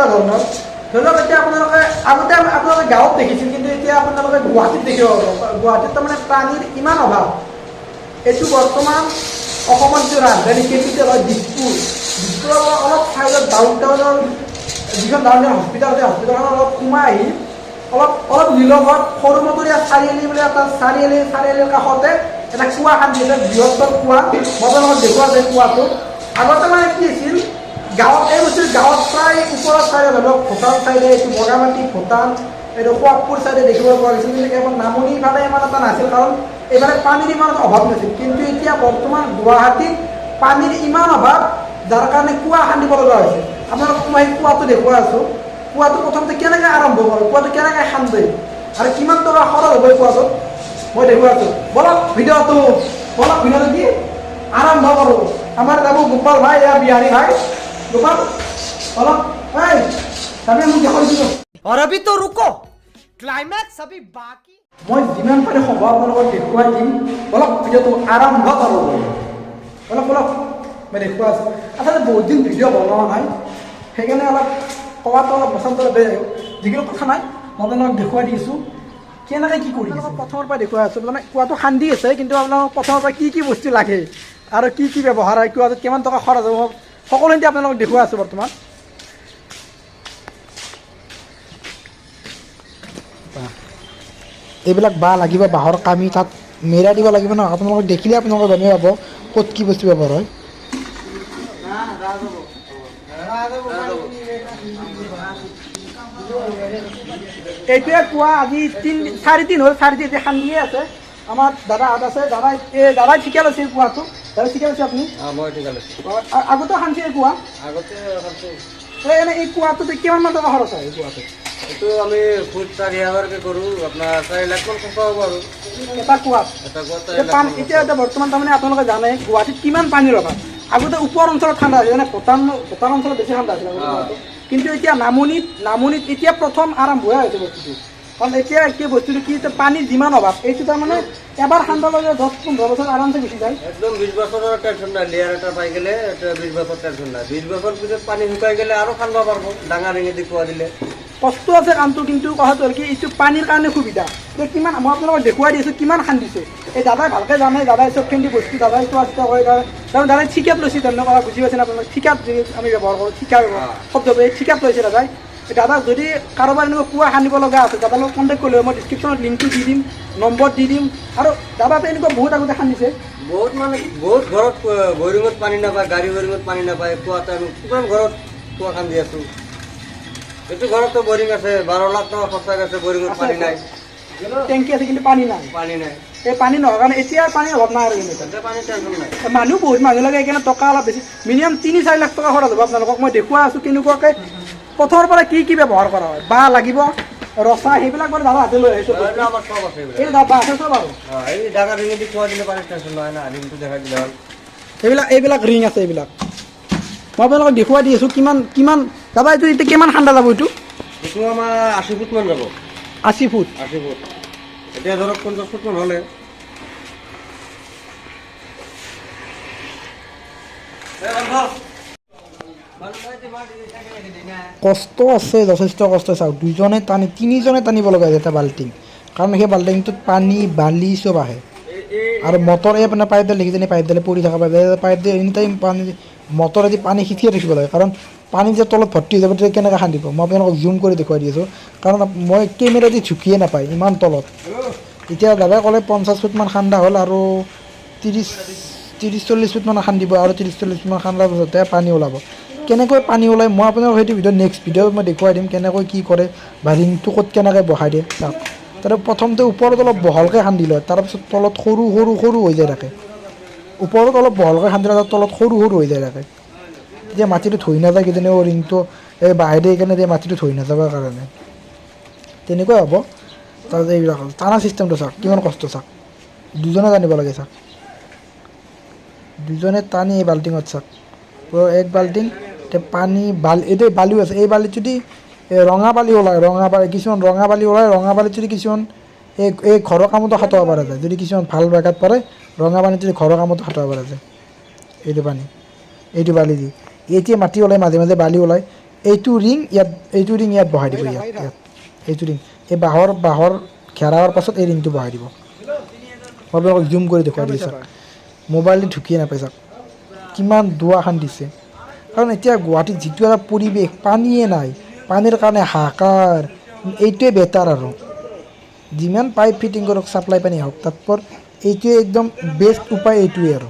এনেকুৱা ধৰণৰ ধৰি লওক এতিয়া আপোনালোকে আগতে আপোনালোকে গাঁৱত দেখিছিল কিন্তু এতিয়া আপোনালোকে গুৱাহাটীত দেখিব গুৱাহাটীত তাৰমানে পানীৰ ইমান অভাৱ এইটো বৰ্তমান অসমৰ যিটো ৰাজধানী কেপিটেল হয় দিছপুৰৰ অলপ ঠাইত ডাউন টাউনৰ যিখন ডাউন টাউন হস্পিটেল আছে হস্পিটেলখন অলপ সোমাই আহি অলপ নিলগত সৰুমতৰীয়া চাৰিআলি বুলি এটা চাৰিআলিৰ কাষতে এটা কুঁৱা খান্দি আছে বৃহত্তৰ কুঁৱা বৰ্তমান দেখুওৱা যায় কুঁৱাটো আগতে মানে কি আছিল গাঁৱত এই বস্তুটো গাঁৱত প্ৰায় ওপৰৰ চাইডে ধৰি লওক ভূটান চাইডে এইটো বগামাটি ভূটান এইটো সোৱাগপুৰ চাইডে দেখিব পোৱা গৈছিল কিন্তু কেৱল নামনি ফালে ইমান এটা নাছিল কাৰণ এইফালে পানীৰ ইমান অভাৱ নাছিল কিন্তু এতিয়া বৰ্তমান গুৱাহাটীত পানীৰ ইমান অভাৱ যাৰ কাৰণে কুঁৱা খান্দিব লগা হৈছে আপোনালোকক মই কুঁৱাটো দেখুৱাই আছোঁ কুঁৱাটো প্ৰথমতে কেনেকৈ আৰম্ভ কৰোঁ কুঁৱাটো কেনেকৈ খান্দে আৰু কিমান টকা খৰচ হ'ব এই কুঁৱাটোত মই দেখুৱাই আছোঁ বলক ভিডিঅ'টো কি আৰম্ভ কৰোঁ আমাৰ যাব গোপাল ভাই या बिहारी भाई गोपाल बोलो भाई तभी हम देखो दियो और अभी तो रुको क्लाइमैक्स अभी बाकी মই যিমান পাৰি হ'ব আপোনালোকক দেখুৱাই দিম বলক ভিডিঅ'টো আৰম্ভ কৰোঁ বলক মই দেখুৱাই আছোঁ আচলতে বহুত দিন ভিডিঅ' বনোৱা নাই সেইকাৰণে অলপ কোৱাটো অলপ বচনটো বেয়া যিকোনো কথা নাই মই আপোনালোকক দেখুৱাই দিছোঁ কেনেকৈ কি কৰি প্ৰথমৰ পৰা দেখুৱাই আছোঁ মানে কুঁৱাটো খান্দি আছে কিন্তু আপোনালোকক প্ৰথমৰ পৰা কি বস্তু লাগে আৰু কি ব্যৱহাৰ হয় কুঁৱাটোত কিমান টকা খৰচ হ'ব সকলোখিনি আপোনালোকক দেখুৱাই আছোঁ বৰ্তমান এইবিলাক বাঁহ লাগিব বাঁহৰ কামি তাত মেৰা দিব লাগিব ন আপোনালোকক দেখিলে আপোনালোকে গমেই পাব ক'ত কি বস্তু ব্যৱহাৰ হয় এইটোৱে কুঁৱা আজি 4 দিন হ'ল 4 দিন খান্দিয়ে আছে আমাৰ দাদাহঁত আছে দাদাই ঠিকে লৈছিল কুঁৱাটো দাদা ঠিকে লৈছে আপুনি মই ঠিকে লৈছোঁ আগতেও খান্দিছে এই কুঁৱা আগতে এনেই এই কুঁৱাটোতে কিমানমান টকা খৰচ হয় এই কুঁৱাটো এইটো আমি ফুট 4,000কে কৰোঁ আপোনাৰ 4 লাখ মান খৰচ হ'ব আৰু এটা কুঁৱাত এটা এতিয়া বৰ্তমান তাৰমানে আপোনালোকে জানে গুৱাহাটীত কিমান পানীৰ অভাৱ আগতে ওপৰ অঞ্চলত ঠাণ্ডা আছিল মানে ভূটান অঞ্চলত বেছি ঠাণ্ডা আছিল কিন্তু এতিয়া নামনিত এতিয়া প্ৰথম আৰম্ভ হৈ আছে বস্তুটো কাৰণ এতিয়া কি বস্তুটো কি পানীৰ যিমান অভাৱ এইটো তাৰমানে এবাৰ ঠাণ্ডা লগে 10-15 বছৰ আৰামছে গুচি যায় একদম 20 বছৰৰ টেনশ্যন নাই লেয়াৰ এটা পাই গ'লে 20 বছৰ টেনশ্যন নাই 20 বছৰ পিছত পানী শুকাই গ'লে আৰু খান্দিব পাৰিব ডাঙৰ ৰিঙেদি কুঁৱা দিলে কষ্ট আছে কামটো কিন্তু কথাটো হ'ল কি এইটো পানীৰ কাৰণে সুবিধা এতিয়া কিমান মই আপোনালোকক দেখুৱাই দিছোঁ কিমান খান্দিছে এই দাদাই ভালকৈ জানে দাদাই চবখিনি বস্তু দাদাই চোৱা চিতা কৰে কাৰণ দাদাই ঠিকাত লৈছে তেনেকুৱা বুজি পাইছে না আপোনালোক ঠিকাত আমি ব্যৱহাৰ কৰোঁ ঠিকা শব্দ ঠিকাত লৈছে দাদা যদি কাৰোবাৰ এনেকুৱা কুঁৱা খান্দিব লগা আছে দাদাৰ লগত কণ্টেক্ট কৰিলে মই ডিছক্ৰিপশ্যনত লিংকটো দি দিম নম্বৰ দি দিম আৰু দাদাতে এনেকুৱা বহুত আগতে খান্দিছে বহুত ঘৰত বৰিঙত পানী নাপায় গাড়ী বৰিঙত পানী নাপায় কুঁৱাত আমি কিমান ঘৰত কুঁৱা খান্দি আছোঁ এইটো ঘৰততো বৰিং আছে 12 লাখ টকা খৰচা আছে বৰিঙত পানী নাই টেংকি আছে কিন্তু পানী নাই এই পানী নোহোৱাৰ কাৰণে এতিয়া পানীৰ অভাৱ নাই আৰু পানী টেনশ্যন নাই মানুহ বহুত মানুহ লাগে সেইকাৰণে টকা অলপ বেছি মিনিমাম 3-4 লাখ টকা খৰচ হ'ব আপোনালোকক মই দেখুৱাই আছোঁ কেনেকুৱাকৈ পথৰ পৰা কি ব্যৱহাৰ কৰা হয় বাঁহ লাগিব ৰচা সেইবিলাক বাৰু দাদা হাতে লৈ আহিছোঁ আমাৰ চব আছে এই দাদা আছে চব আৰু এই ডাঙৰ ৰিঙেদি কুঁৱা দিলে পানী টেনশ্যন নহয় না ৰিংটো দেখাই দিলে হ'ল এইবিলাক ৰিং আছে এইবিলাক মই আপোনালোকক দেখুৱাই দি আছোঁ কিমান দাদা এইটো এতিয়া কিমান ঠাণ্ডা যাব এইটো আমাৰ 80 ফুট মান যাব 80 ফুট এতিয়া ধৰক 50 ফুট মান হ'লে কষ্ট আছে যথেষ্ট কষ্ট চাওক তিনিজনে টানিব লগা হৈছে এটা বাল্টিং কাৰণ সেই বাল্টিংটোত পানী বালি চব আহে আৰু মটৰ এই আপোনাৰ পাইপডাল দেখিছেনে পাইপডালে পৰি থকা পাইপ দিয়ে এনি টাইম পানী মটৰেদি পানী খিঠিয়াই থাকিব লাগে কাৰণ পানী যে তলত ভৰ্তি হৈ যাব তেতিয়া কেনেকৈ খান্দিব মই আপোনালোকক জুম কৰি দেখুৱাই দি আছোঁ কাৰণ মই কেমেৰাদি ঝুকিয়ে নাপায় ইমান তলত এতিয়া দাদাই ক'লে 50 ফুটমান খান্দা হ'ল আৰু 30-40 ফুটমান খান্দিব আৰু 30-40 ফুটমান খান্দাৰ পিছতে পানী ওলাব কেনেকৈ পানী ওলায় মই আপোনালোকক সেইটো নেক্সট ভিডিঅ'ত মই দেখুৱাই দিম কেনেকৈ কি কৰে বা ৰিংটো ক'ত কেনেকৈ বহাই দিয়ে চাওক তাতে প্ৰথমতে ওপৰত অলপ বহলকৈ খান্দি লয় তাৰপিছত তলত সৰু হৈ যায় থাকে ওপৰত অলপ বহলকৈ খান্দিলে তাৰ তলত সৰু হৈ যায় থাকে তেতিয়া মাটিটো ধুই নাযায় কিজানি ৰিংটো এই বাহিৰে সেইকাৰণে যে মাটিটো ধুই নাযাবৰ কাৰণে তেনেকুৱাই হ'ব তাৰপিছত এইবিলাক টানা ছিষ্টেমটো চাওক কিমান কষ্ট চাওক দুজনে জানিব লাগে চাওক দুজনে টানি এই বাল্টিঙত চাওক এক বাল্টিং পানী এতিয়া বালিও আছে এই বালিত যদি ৰঙা বালি ওলায় কিছুমান ৰঙা বালিত যদি কিছুমান এই ঘৰৰ কামতো খাটাব পৰা যায় যদি কিছুমান ভাল জেগাত পৰে ৰঙা পানীত যদি ঘৰৰ কামতো খাটাব পৰা যায় এইটো বালি দি এতিয়া মাটি ওলায় মাজে মাজে বালি ওলায় এইটো ৰিং ইয়াত বহাই দিব ইয়াত এইটো ৰিং এই বাঁহৰ ঘেৰাৰ পাছত এই ৰিংটো বহাই দিব। মই আপোনালোকক জুম কৰি দেখুৱাই দিছোঁ মোবাইলটো ঢুকিয়ে নাপাই চাওক কিমান দুৱাখান দিছে। কাৰণ এতিয়া গুৱাহাটীত যিটো এটা পৰিৱেশ পানীয়ে নাই, পানীৰ কাৰণে হাহাকাৰ, এইটোৱে বেটাৰ আৰু যিমান পাইপ ফিটিং কৰক চাপ্লাই পানী হওক তাতপৰ এইটোৱে একদম বেষ্ট উপায় এইটোৱে আৰু।